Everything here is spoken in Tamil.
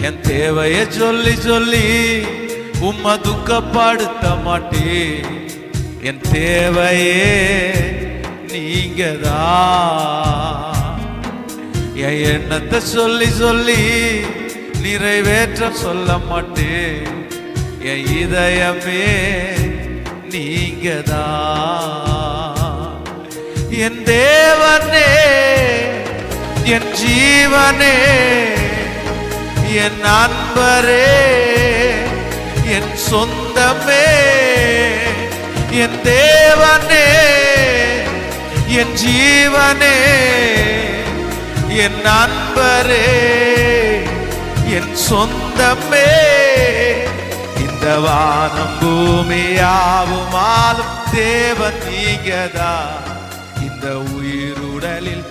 என் தேவைய சொல்லி சொல்லி உம்மை துக்கப்படுத்த மாட்டேன். என் தேவையே நீங்கதான். என் எண்ணத்தை சொல்லி சொல்லி நிறைவேற்ற சொல்ல மாட்டேன். என் இதயமே நீங்கதான். என் தேவனே, என் ஜீவனே, என் நண்பரே, என் சொந்தமே, என் தேவனே, என் ஜீவனே, என் நண்பரே, என் சொந்தமே. இந்த வானம் பூமியாவும் ஆளும் தேவன் நீங்கதான். இந்த உயிருடலில்